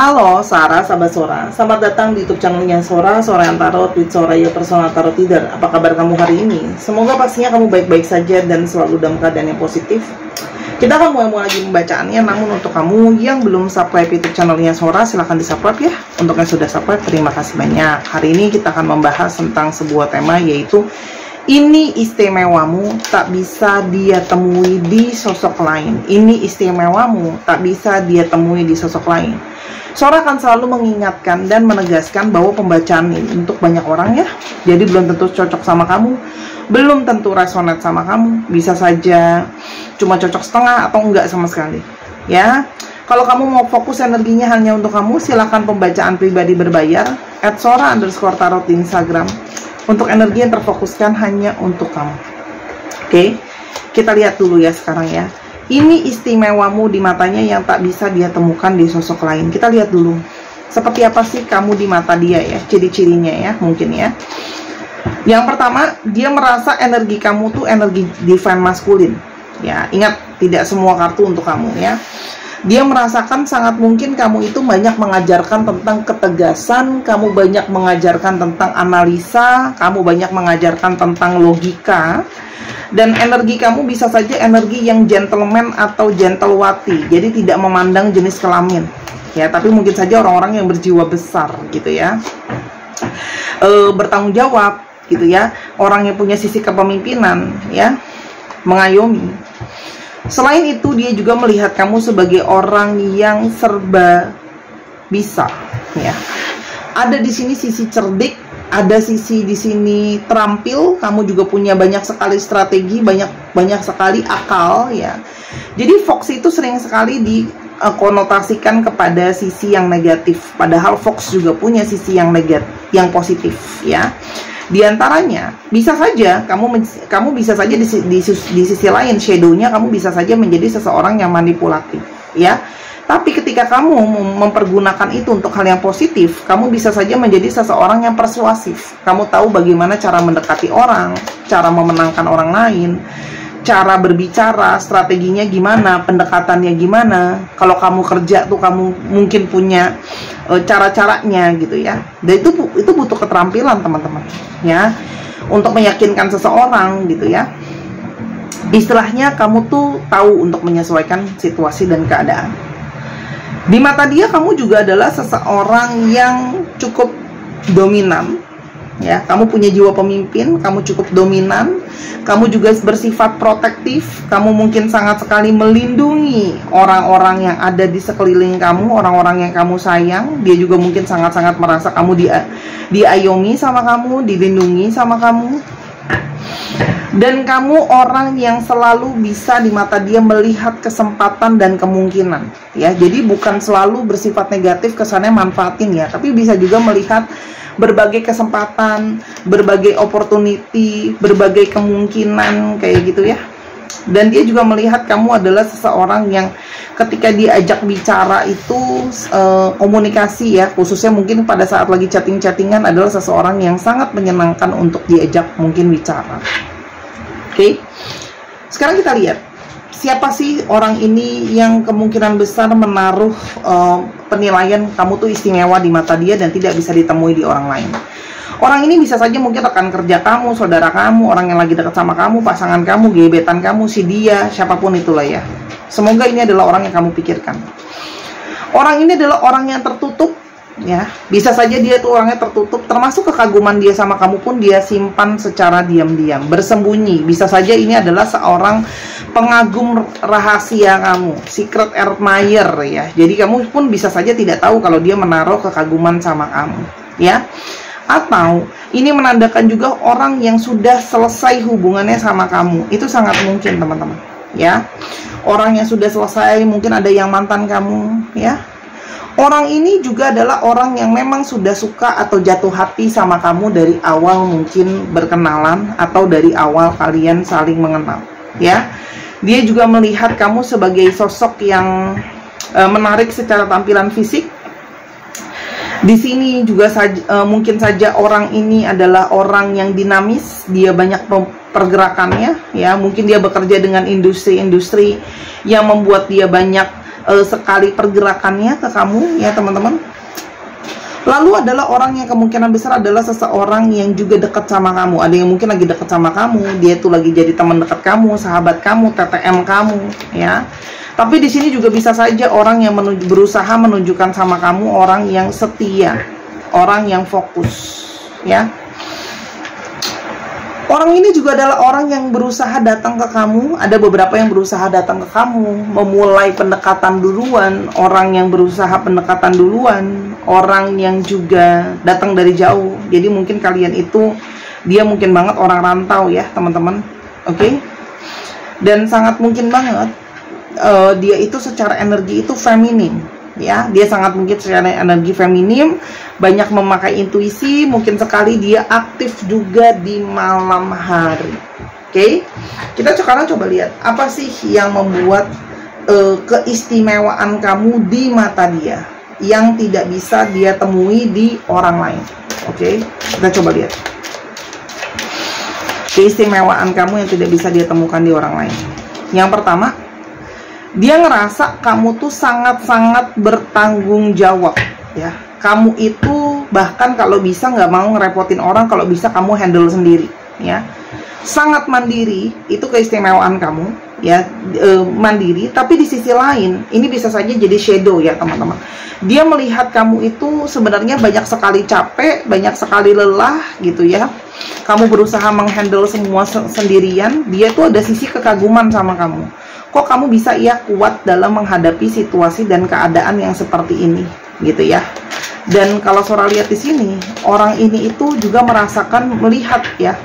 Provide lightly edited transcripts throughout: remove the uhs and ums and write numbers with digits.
Halo Sarah, sahabat Sora. Selamat datang di YouTube channelnya Sora, Sora yang Tarot with Soraya Personal Tarot Reader. Apa kabar kamu hari ini? Semoga pastinya kamu baik-baik saja dan selalu dalam keadaan yang positif. Kita akan mulai lagi pembacaannya, namun untuk kamu yang belum subscribe YouTube channelnya Sora, silahkan di subscribe ya. Untuk yang sudah subscribe, terima kasih banyak. Hari ini kita akan membahas tentang sebuah tema, yaitu ini istimewamu, tak bisa dia temui di sosok lain. Ini istimewamu, tak bisa dia temui di sosok lain. Sora akan selalu mengingatkan dan menegaskan bahwa pembacaan ini untuk banyak orang ya. Jadi belum tentu cocok sama kamu, belum tentu resonate sama kamu. Bisa saja cuma cocok setengah atau enggak sama sekali. Ya, kalau kamu mau fokus energinya hanya untuk kamu, silakan pembacaan pribadi berbayar @sora_tarot di Instagram. Untuk energi yang terfokuskan hanya untuk kamu. Oke, kita lihat dulu ya sekarang ya. Ini istimewamu di matanya yang tak bisa dia temukan di sosok lain. Kita lihat dulu, seperti apa sih kamu di mata dia ya, ciri-cirinya ya, mungkin ya. Yang pertama, dia merasa energi kamu tuh energi divine maskulin. Ya, ingat, tidak semua kartu untuk kamu ya. Dia merasakan sangat mungkin kamu itu banyak mengajarkan tentang ketegasan, kamu banyak mengajarkan tentang analisa, kamu banyak mengajarkan tentang logika, dan energi kamu bisa saja energi yang gentleman atau gentlewati, jadi tidak memandang jenis kelamin, ya. Tapi mungkin saja orang-orang yang berjiwa besar, gitu ya, bertanggung jawab, gitu ya, orang yang punya sisi kepemimpinan, ya, mengayomi. Selain itu, dia juga melihat kamu sebagai orang yang serba bisa, ya. Ada di sini sisi cerdik, ada sisi di sini terampil, kamu juga punya banyak sekali strategi, banyak sekali akal, ya. Jadi Fox itu sering sekali dikonotasikan kepada sisi yang negatif, padahal Fox juga punya sisi yang negatif, yang positif, ya. Di antaranya, bisa saja kamu bisa saja di sisi lain, shadownya kamu bisa saja menjadi seseorang yang manipulatif, ya. Tapi ketika kamu mempergunakan itu untuk hal yang positif, kamu bisa saja menjadi seseorang yang persuasif. Kamu tahu bagaimana cara mendekati orang, cara memenangkan orang lain, cara berbicara, strateginya gimana, pendekatannya gimana. Kalau kamu kerja tuh kamu mungkin punya cara-caranya gitu ya. Dan itu butuh keterampilan teman-teman ya, untuk meyakinkan seseorang gitu ya. Istilahnya kamu tuh tahu untuk menyesuaikan situasi dan keadaan. Di mata dia kamu juga adalah seseorang yang cukup dominan ya. Kamu punya jiwa pemimpin, kamu cukup dominan, kamu juga bersifat protektif, kamu mungkin sangat sekali melindungi orang-orang yang ada di sekeliling kamu, orang-orang yang kamu sayang. Dia juga mungkin sangat-sangat merasa kamu diayomi sama kamu, dilindungi sama kamu. Dan kamu orang yang selalu bisa di mata dia melihat kesempatan dan kemungkinan ya. Jadi bukan selalu bersifat negatif, kesannya manfaatin ya, tapi bisa juga melihat berbagai kesempatan, berbagai opportunity, berbagai kemungkinan kayak gitu ya. Dan dia juga melihat kamu adalah seseorang yang ketika diajak bicara itu komunikasi ya, khususnya mungkin pada saat lagi chatting-chattingan, adalah seseorang yang sangat menyenangkan untuk diajak mungkin bicara. Oke, sekarang kita lihat siapa sih orang ini yang kemungkinan besar menaruh penilaian kamu tuh istimewa di mata dia dan tidak bisa ditemui di orang lain. Orang ini bisa saja mungkin rekan kerja kamu, saudara kamu, orang yang lagi dekat sama kamu, pasangan kamu, gebetan kamu, si dia, siapapun itulah ya. Semoga ini adalah orang yang kamu pikirkan. Orang ini adalah orang yang tertutup ya. Bisa saja dia tuh orangnya tertutup, termasuk kekaguman dia sama kamu pun dia simpan secara diam-diam, bersembunyi. Bisa saja ini adalah seorang pengagum rahasia kamu, secret admirer ya. Jadi kamu pun bisa saja tidak tahu kalau dia menaruh kekaguman sama kamu ya. Atau ini menandakan juga orang yang sudah selesai hubungannya sama kamu. Itu sangat mungkin teman-teman ya. Orang yang sudah selesai, mungkin ada yang mantan kamu ya. Orang ini juga adalah orang yang memang sudah suka atau jatuh hati sama kamu dari awal mungkin berkenalan, atau dari awal kalian saling mengenal ya. Dia juga melihat kamu sebagai sosok yang menarik secara tampilan fisik. Di sini juga mungkin saja orang ini adalah orang yang dinamis, dia banyak pergerakannya ya. Mungkin dia bekerja dengan industri-industri yang membuat dia banyak sekali pergerakannya ke kamu ya teman-teman. Lalu adalah orang yang kemungkinan besar adalah seseorang yang juga dekat sama kamu. Ada yang mungkin lagi dekat sama kamu, dia tuh lagi jadi teman dekat kamu, sahabat kamu, TTM kamu, ya. Tapi di sini juga bisa saja orang yang berusaha menunjukkan sama kamu orang yang setia, orang yang fokus, ya. Orang ini juga adalah orang yang berusaha datang ke kamu. Ada beberapa yang berusaha datang ke kamu, memulai pendekatan duluan. Orang yang berusaha pendekatan duluan, orang yang juga datang dari jauh. Jadi mungkin kalian itu, dia mungkin banget orang rantau ya teman-teman. Oke? Dan sangat mungkin banget dia itu secara energi itu feminim, ya. Dia sangat mungkin secara energi feminim, banyak memakai intuisi, mungkin sekali dia aktif juga di malam hari. Oke? Kita sekarang coba lihat apa sih yang membuat keistimewaan kamu di mata dia yang tidak bisa dia temui di orang lain. Oke? Kita coba lihat keistimewaan kamu yang tidak bisa dia temukan di orang lain. Yang pertama, dia ngerasa kamu tuh sangat-sangat bertanggung jawab, ya. Kamu itu bahkan kalau bisa nggak mau ngerepotin orang, kalau bisa kamu handle sendiri, ya. Sangat mandiri, itu keistimewaan kamu, ya. Mandiri, tapi di sisi lain, ini bisa saja jadi shadow ya teman-teman. Dia melihat kamu itu sebenarnya banyak sekali capek, banyak sekali lelah, gitu ya. Kamu berusaha menghandle semua sendirian, dia tuh ada sisi kekaguman sama kamu. Kok kamu bisa ya kuat dalam menghadapi situasi dan keadaan yang seperti ini, gitu ya. Dan kalau Sora lihat di sini, orang ini itu juga melihat ya,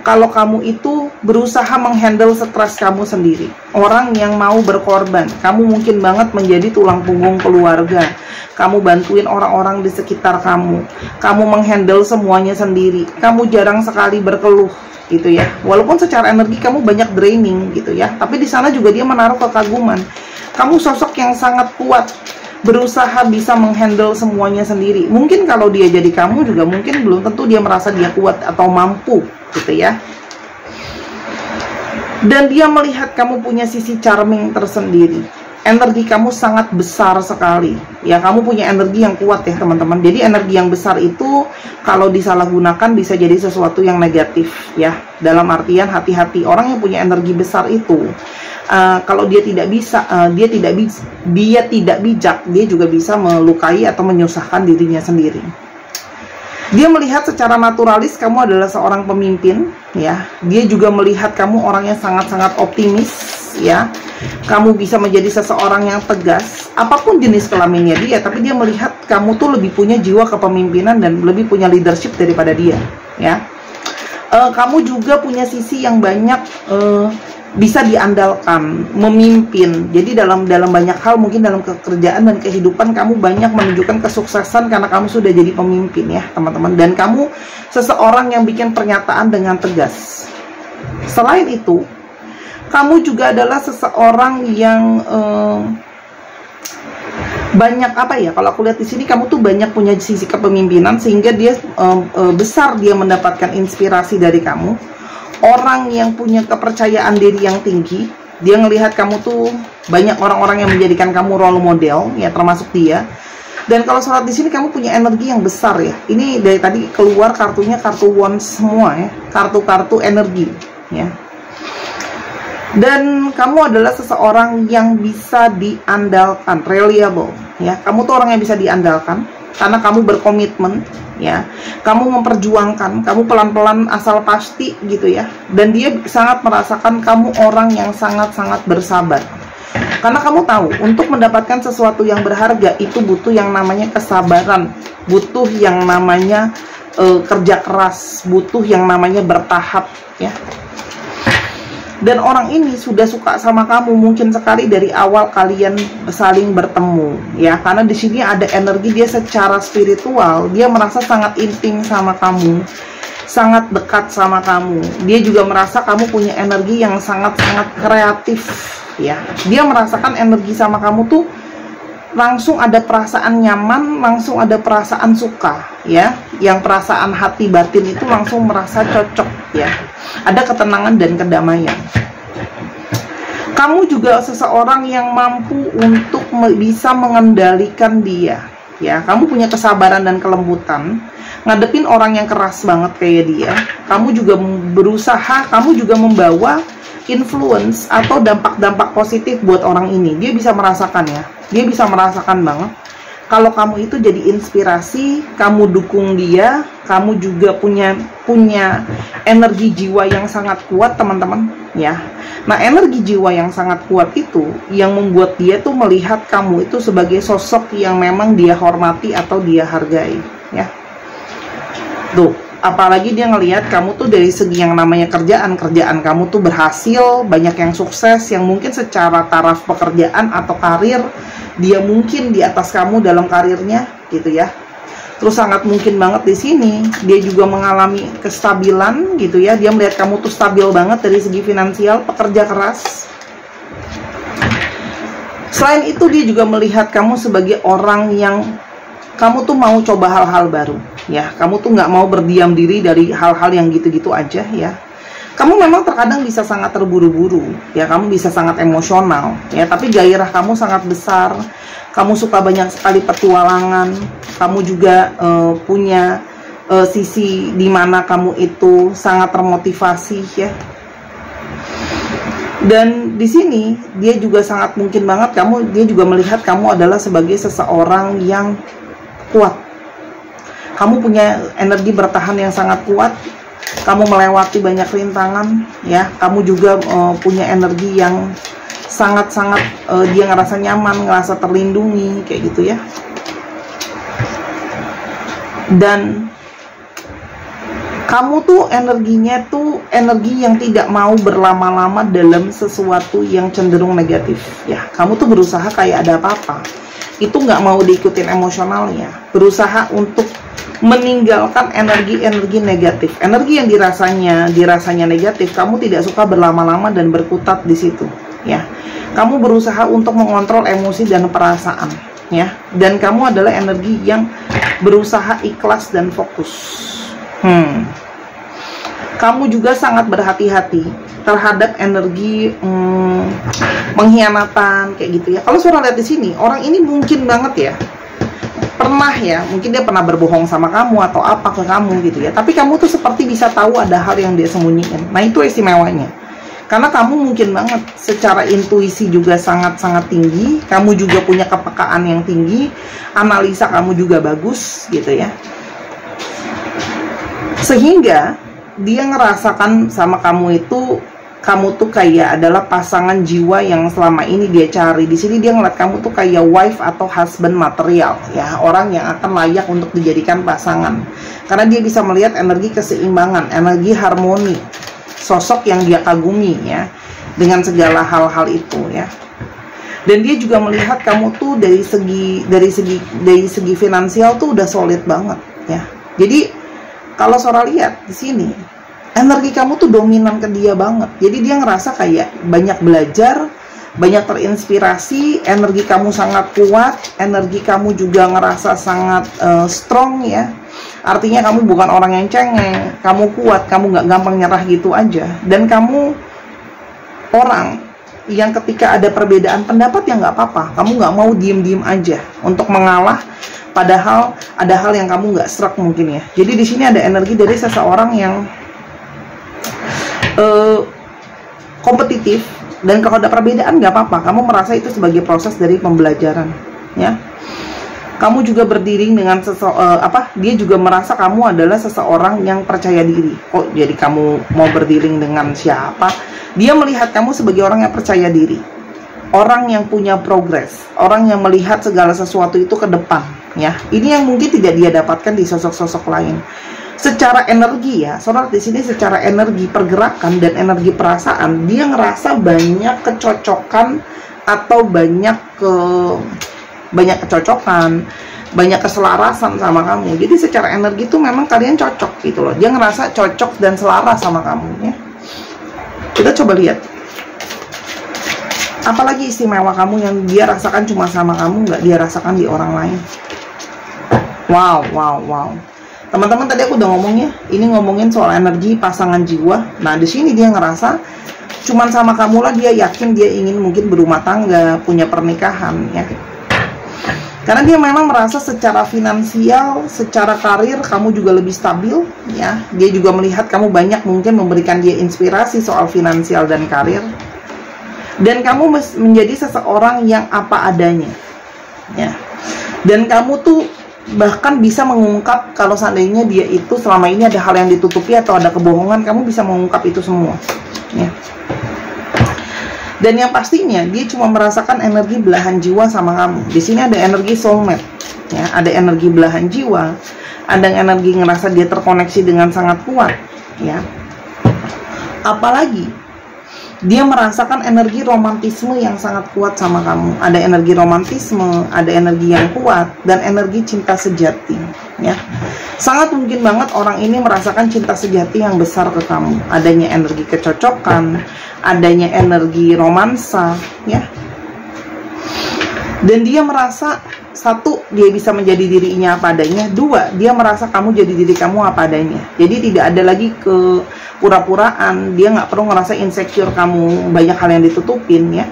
kalau kamu itu berusaha menghandle stres kamu sendiri. Orang yang mau berkorban, kamu mungkin banget menjadi tulang punggung keluarga. Kamu bantuin orang-orang di sekitar kamu. Kamu menghandle semuanya sendiri. Kamu jarang sekali berkeluh, gitu ya. Walaupun secara energi kamu banyak draining, gitu ya. Tapi di sana juga dia menaruh kekaguman. Kamu sosok yang sangat kuat, berusaha bisa menghandle semuanya sendiri. Mungkin kalau dia jadi kamu juga mungkin belum tentu dia merasa dia kuat atau mampu, gitu ya. Dan dia melihat kamu punya sisi charming tersendiri. Energi kamu sangat besar sekali, ya. Kamu punya energi yang kuat ya teman-teman. Jadi energi yang besar itu kalau disalahgunakan bisa jadi sesuatu yang negatif ya. Dalam artian hati-hati, orang yang punya energi besar itu kalau dia tidak bijak, dia juga bisa melukai atau menyusahkan dirinya sendiri. Dia melihat secara naturalis kamu adalah seorang pemimpin, ya. Dia juga melihat kamu orang yang sangat-sangat optimis, ya. Kamu bisa menjadi seseorang yang tegas, apapun jenis kelaminnya dia, tapi dia melihat kamu tuh lebih punya jiwa kepemimpinan dan lebih punya leadership daripada dia, ya. Kamu juga punya sisi yang banyak bisa diandalkan, memimpin. Jadi dalam banyak hal, mungkin dalam pekerjaan dan kehidupan kamu banyak menunjukkan kesuksesan karena kamu sudah jadi pemimpin ya teman-teman. Dan kamu seseorang yang bikin pernyataan dengan tegas. Selain itu, kamu juga adalah seseorang yang banyak kalau aku lihat di sini kamu tuh banyak punya sisi kepemimpinan sehingga dia besar dia mendapatkan inspirasi dari kamu. Orang yang punya kepercayaan diri yang tinggi, dia ngelihat kamu tuh banyak orang-orang yang menjadikan kamu role model, ya termasuk dia. Dan kalau sholat di sini kamu punya energi yang besar ya. Ini dari tadi keluar kartunya kartu wands semua ya, kartu-kartu energi ya. Dan kamu adalah seseorang yang bisa diandalkan, reliable ya. Kamu tuh orang yang bisa diandalkan karena kamu berkomitmen ya. Kamu memperjuangkan, kamu pelan-pelan asal pasti gitu ya. Dan dia sangat merasakan kamu orang yang sangat-sangat bersabar. Karena kamu tahu untuk mendapatkan sesuatu yang berharga itu butuh yang namanya kesabaran, butuh yang namanya kerja keras, butuh yang namanya bertahap ya. Dan orang ini sudah suka sama kamu mungkin sekali dari awal kalian saling bertemu ya, karena di sini ada energi dia secara spiritual, dia merasa sangat intim sama kamu, sangat dekat sama kamu. Dia juga merasa kamu punya energi yang sangat-sangat kreatif ya. Dia merasakan energi sama kamu tuh langsung ada perasaan nyaman, langsung ada perasaan suka ya. Yang perasaan hati batin itu langsung merasa cocok ya. Ada ketenangan dan kedamaian. Kamu juga seseorang yang mampu untuk bisa mengendalikan dia. Ya, kamu punya kesabaran dan kelembutan ngadepin orang yang keras banget kayak dia. Kamu juga berusaha, kamu juga membawa influence atau dampak-dampak positif buat orang ini. Dia bisa merasakan ya, dia bisa merasakan banget kalau kamu itu jadi inspirasi, kamu dukung dia, kamu juga punya energi jiwa yang sangat kuat, teman-teman, ya. Nah, energi jiwa yang sangat kuat itu yang membuat dia tuh melihat kamu itu sebagai sosok yang memang dia hormati atau dia hargai, ya. Tuh, apalagi dia ngelihat kamu tuh dari segi yang namanya kerjaan kamu tuh berhasil, banyak yang sukses, yang mungkin secara taraf pekerjaan atau karir dia mungkin di atas kamu dalam karirnya gitu ya. Terus sangat mungkin banget di sini dia juga mengalami kestabilan gitu ya. Dia melihat kamu tuh stabil banget dari segi finansial, pekerja keras. Selain itu dia juga melihat kamu sebagai orang yang kamu tuh mau coba hal-hal baru ya. Kamu tuh nggak mau berdiam diri dari hal-hal yang gitu-gitu aja ya. Kamu memang terkadang bisa sangat terburu-buru ya, kamu bisa sangat emosional ya, tapi gairah kamu sangat besar. Kamu suka banyak sekali petualangan. Kamu juga punya sisi di mana kamu itu sangat termotivasi ya. Dan di sini dia juga sangat mungkin banget dia juga melihat kamu adalah sebagai seseorang yang kuat. Kamu punya energi bertahan yang sangat kuat. Kamu melewati banyak rintangan ya. Kamu juga punya energi yang sangat-sangat dia ngerasa nyaman, ngerasa terlindungi kayak gitu ya. Dan kamu tuh energinya tuh energi yang tidak mau berlama-lama dalam sesuatu yang cenderung negatif ya. Kamu tuh berusaha kayak ada apa-apa itu nggak mau diikutin emosionalnya, berusaha untuk meninggalkan energi-energi negatif, energi yang dirasanya negatif. Kamu tidak suka berlama-lama dan berkutat di situ ya. Kamu berusaha untuk mengontrol emosi dan perasaan ya, dan kamu adalah energi yang berusaha ikhlas dan fokus. Kamu juga sangat berhati-hati terhadap energi pengkhianatan kayak gitu ya. Kalau Surah lihat di sini, orang ini mungkin banget ya pernah ya, mungkin dia pernah berbohong sama kamu atau apa ke kamu gitu ya, tapi kamu tuh seperti bisa tahu ada hal yang dia sembunyiin. Nah, itu istimewanya, karena kamu mungkin banget secara intuisi juga sangat-sangat tinggi. Kamu juga punya kepekaan yang tinggi, analisa kamu juga bagus gitu ya, sehingga dia ngerasakan sama kamu itu, kamu tuh kayak adalah pasangan jiwa yang selama ini dia cari. Di sini dia ngeliat kamu tuh kayak wife atau husband material ya, orang yang akan layak untuk dijadikan pasangan, karena dia bisa melihat energi keseimbangan, energi harmoni, sosok yang dia kagumi ya, dengan segala hal-hal itu ya. Dan dia juga melihat kamu tuh dari segi finansial tuh udah solid banget ya. Jadi kalau Sora lihat di sini, energi kamu tuh dominan ke dia banget. Jadi dia ngerasa kayak banyak belajar, banyak terinspirasi, energi kamu sangat kuat, energi kamu juga ngerasa sangat strong ya. Artinya kamu bukan orang yang cengeng, kamu kuat, kamu nggak gampang nyerah gitu aja. Dan kamu orang yang ketika ada perbedaan pendapat ya nggak apa-apa, kamu nggak mau diem-diem aja untuk mengalah. Padahal ada hal yang kamu nggak serak mungkin ya. Jadi di sini ada energi dari seseorang yang kompetitif, dan kalau ada perbedaan nggak apa-apa. Kamu merasa itu sebagai proses dari pembelajaran, ya. Kamu juga berdiri dengan dia juga merasa kamu adalah seseorang yang percaya diri. Kok jadi kamu mau berdiri dengan siapa? Dia melihat kamu sebagai orang yang percaya diri, orang yang punya progres, orang yang melihat segala sesuatu itu ke depan. Ya, ini yang mungkin tidak dia dapatkan di sosok-sosok lain. Secara energi ya, saudara di sini secara energi pergerakan dan energi perasaan, dia ngerasa banyak kecocokan atau banyak kecocokan, banyak keselarasan sama kamu. Jadi secara energi itu memang kalian cocok gitu loh. Dia ngerasa cocok dan selaras sama kamu ya. Kita coba lihat. Apalagi istimewa kamu yang dia rasakan cuma sama kamu, nggak dia rasakan di orang lain. Wow. Teman-teman, tadi aku udah ngomongnya, ini ngomongin soal energi pasangan jiwa. Nah, di sini dia ngerasa cuman sama kamu lah dia yakin dia ingin mungkin berumah tangga, punya pernikahan ya. Karena dia memang merasa secara finansial, secara karir kamu juga lebih stabil ya. Dia juga melihat kamu banyak mungkin memberikan dia inspirasi soal finansial dan karir. Dan kamu menjadi seseorang yang apa adanya ya. Dan kamu tuh bahkan bisa mengungkap kalau seandainya dia itu selama ini ada hal yang ditutupi atau ada kebohongan, kamu bisa mengungkap itu semua ya. Dan yang pastinya dia cuma merasakan energi belahan jiwa sama kamu. Di sini ada energi soulmate, ya, ada energi belahan jiwa, ada energi ngerasa dia terkoneksi dengan sangat kuat, ya. Apalagi dia merasakan energi romantisme yang sangat kuat sama kamu. Ada energi romantisme, ada energi yang kuat, dan energi cinta sejati, ya. Sangat mungkin banget orang ini merasakan cinta sejati yang besar ke kamu. Adanya energi kecocokan, adanya energi romansa, ya. Dan dia merasa, satu, dia bisa menjadi dirinya apa adanya. Dua, dia merasa kamu jadi diri kamu apa adanya. Jadi tidak ada lagi ke pura-puraan. Dia nggak perlu ngerasa insecure kamu banyak hal yang ditutupin, ya.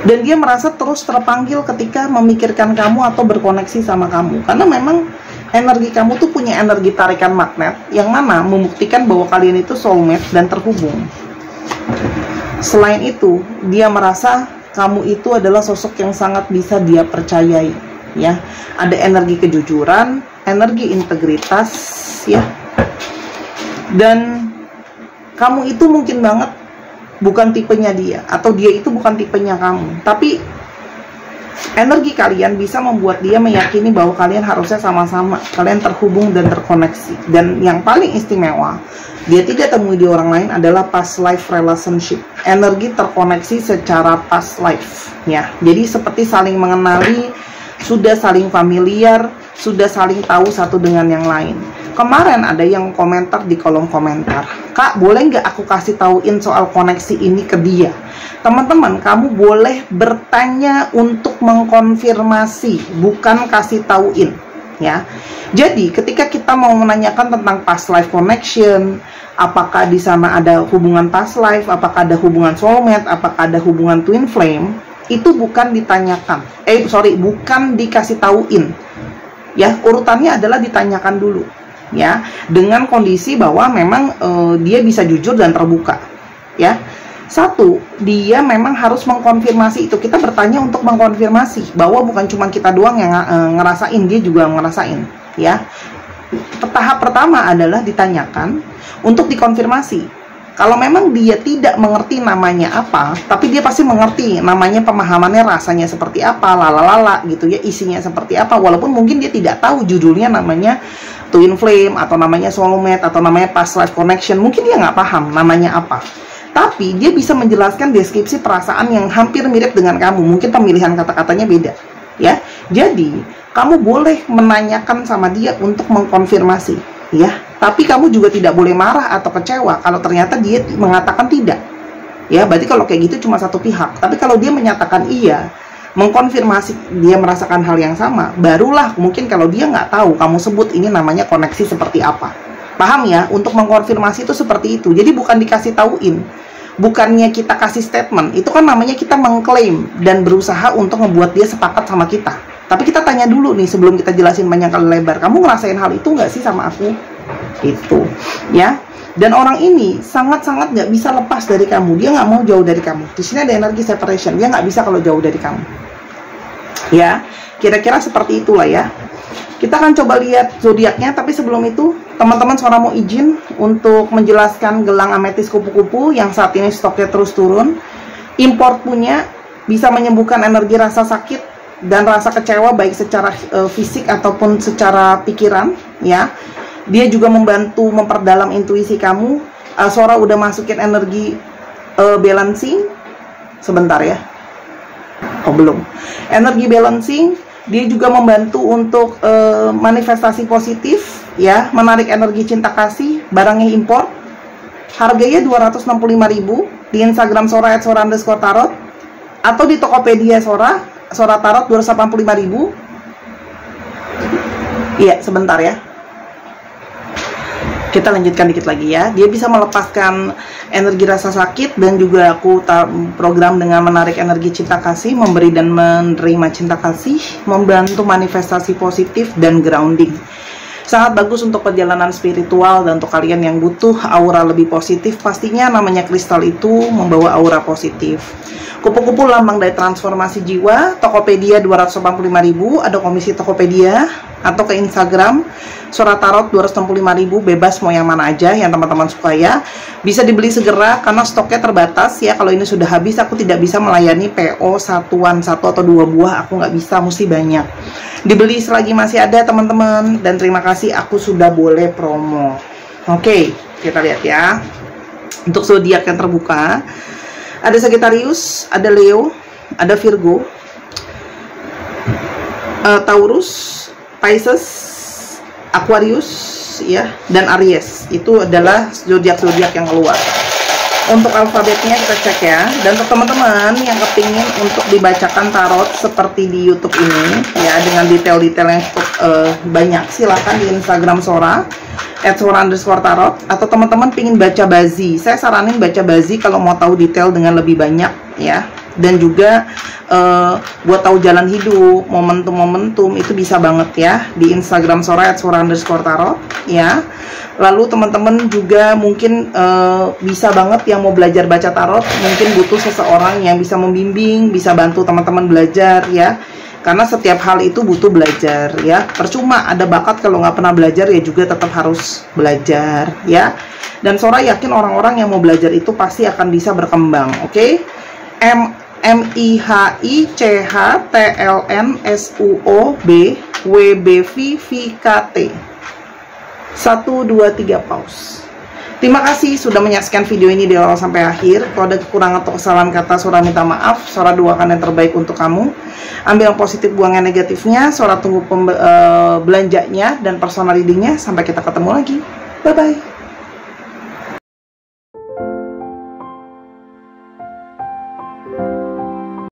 Dan dia merasa terus terpanggil ketika memikirkan kamu atau berkoneksi sama kamu. Karena memang energi kamu tuh punya energi tarikan magnet yang mana membuktikan bahwa kalian itu soulmate dan terhubung. Selain itu, dia merasa kamu itu adalah sosok yang sangat bisa dia percayai, ya. Ada energi kejujuran, energi integritas, ya. Dan kamu itu mungkin banget bukan tipenya dia, atau dia itu bukan tipenya kamu, tapi energi kalian bisa membuat dia meyakini bahwa kalian harusnya sama-sama, kalian terhubung dan terkoneksi. Dan yang paling istimewa, dia tidak temui di orang lain adalah past life relationship. Energi terkoneksi secara past life, ya. Jadi seperti saling mengenali, sudah saling familiar, sudah saling tahu satu dengan yang lain. Kemarin ada yang komentar di kolom komentar, "Kak, boleh nggak aku kasih tauin soal koneksi ini ke dia?" Teman-teman, kamu boleh bertanya untuk mengkonfirmasi, bukan kasih tauin, ya. Jadi, ketika kita mau menanyakan tentang past life connection, apakah di sana ada hubungan past life, apakah ada hubungan soulmate, apakah ada hubungan twin flame, itu bukan ditanyakan. Bukan dikasih tauin. Ya, urutannya adalah ditanyakan dulu, ya, dengan kondisi bahwa memang dia bisa jujur dan terbuka, ya. Satu, dia memang harus mengkonfirmasi itu. Kita bertanya untuk mengkonfirmasi bahwa bukan cuma kita doang yang ngerasain, dia juga ngerasain, ya. Tahap pertama adalah ditanyakan untuk dikonfirmasi. Kalau memang dia tidak mengerti namanya apa, tapi dia pasti mengerti namanya, pemahamannya rasanya seperti apa, lalalala gitu ya, isinya seperti apa, walaupun mungkin dia tidak tahu judulnya namanya twin flame, atau namanya soulmate, atau namanya past life connection, mungkin dia nggak paham namanya apa. Tapi dia bisa menjelaskan deskripsi perasaan yang hampir mirip dengan kamu. Mungkin pemilihan kata-katanya beda, ya. Jadi kamu boleh menanyakan sama dia untuk mengkonfirmasi, ya. Tapi kamu juga tidak boleh marah atau kecewa kalau ternyata dia mengatakan tidak, ya. Berarti kalau kayak gitu cuma satu pihak. Tapi kalau dia menyatakan iya, mengkonfirmasi dia merasakan hal yang sama, barulah mungkin kalau dia nggak tahu, kamu sebut ini namanya koneksi seperti apa. Paham ya? Untuk mengkonfirmasi itu seperti itu. Jadi bukan dikasih tauin, bukannya kita kasih statement, itu kan namanya kita mengklaim dan berusaha untuk membuat dia sepakat sama kita. Tapi kita tanya dulu nih sebelum kita jelasin banyak kali lebar, kamu ngerasain hal itu nggak sih sama aku? Itu, ya. Dan orang ini sangat-sangat nggak bisa lepas dari kamu, dia nggak mau jauh dari kamu. Di sini ada energi separation, dia nggak bisa kalau jauh dari kamu, ya. Kira-kira seperti itulah ya. Kita akan coba lihat zodiaknya, tapi sebelum itu, teman-teman Suara mau izin untuk menjelaskan gelang ametis kupu-kupu yang saat ini stoknya terus turun. Import punya bisa menyembuhkan energi rasa sakit dan rasa kecewa baik secara fisik ataupun secara pikiran, ya. Dia juga membantu memperdalam intuisi kamu. Suara udah masukin energi balancing. Sebentar ya. Oh, belum. Energi balancing. Dia juga membantu untuk manifestasi positif, ya, menarik energi cinta kasih, barangnya import. Harganya 265.000 di Instagram Sora @sora_tarot, atau di Tokopedia Sora Tarot 285.000. Iya, sebentar ya. Kita lanjutkan dikit lagi ya. Dia bisa melepaskan energi rasa sakit, dan juga aku program dengan menarik energi cinta kasih, memberi dan menerima cinta kasih, membantu manifestasi positif dan grounding. Sangat bagus untuk perjalanan spiritual, dan untuk kalian yang butuh aura lebih positif, pastinya namanya kristal itu membawa aura positif. Kupu-kupu lambang dari transformasi jiwa, Tokopedia 285.000, ada komisi Tokopedia, atau ke Instagram Suara Tarot 265.000, bebas mau yang mana aja yang teman-teman suka ya. Bisa dibeli segera karena stoknya terbatas ya. Kalau ini sudah habis, aku tidak bisa melayani PO satuan, 1 atau 2 buah, aku nggak bisa, mesti banyak. Dibeli selagi masih ada teman-teman, dan terima kasih aku sudah boleh promo. Oke, kita lihat ya. Untuk zodiak yang terbuka, ada Sagittarius, ada Leo, ada Virgo, Taurus, Pisces, Aquarius ya, dan Aries. Itu adalah zodiak-zodiak yang keluar. Untuk alfabetnya kita cek ya. Dan untuk teman-teman yang kepingin untuk dibacakan tarot seperti di YouTube ini ya, dengan detail-detail yang cukup banyak, silahkan di Instagram Sora @sora_tarot. Atau teman-teman pingin baca bazi, saya saranin baca bazi kalau mau tahu detail dengan lebih banyak ya. Dan juga buat tahu jalan hidup, momentum-momentum, itu bisa banget ya di Instagram Sora @sora_tarot ya. Lalu teman-teman juga mungkin bisa banget yang mau belajar baca tarot, mungkin butuh seseorang yang bisa membimbing, bisa bantu teman-teman belajar ya. Karena setiap hal itu butuh belajar ya. Percuma ada bakat kalau nggak pernah belajar, ya juga tetap harus belajar ya. Dan Sora yakin orang-orang yang mau belajar itu pasti akan bisa berkembang. Oke? MIHICHTLNSUOB-WBVVKT 1, 2, 3 pause. Terima kasih sudah menyaksikan video ini dari awal sampai akhir. Kalau ada kekurangan atau kesalahan kata, Sora minta maaf. Sora doakan yang terbaik untuk kamu. Ambil yang positif, buang yang negatifnya. Sora tunggu belanjanya dan personal readingnya. Sampai kita ketemu lagi. Bye-bye.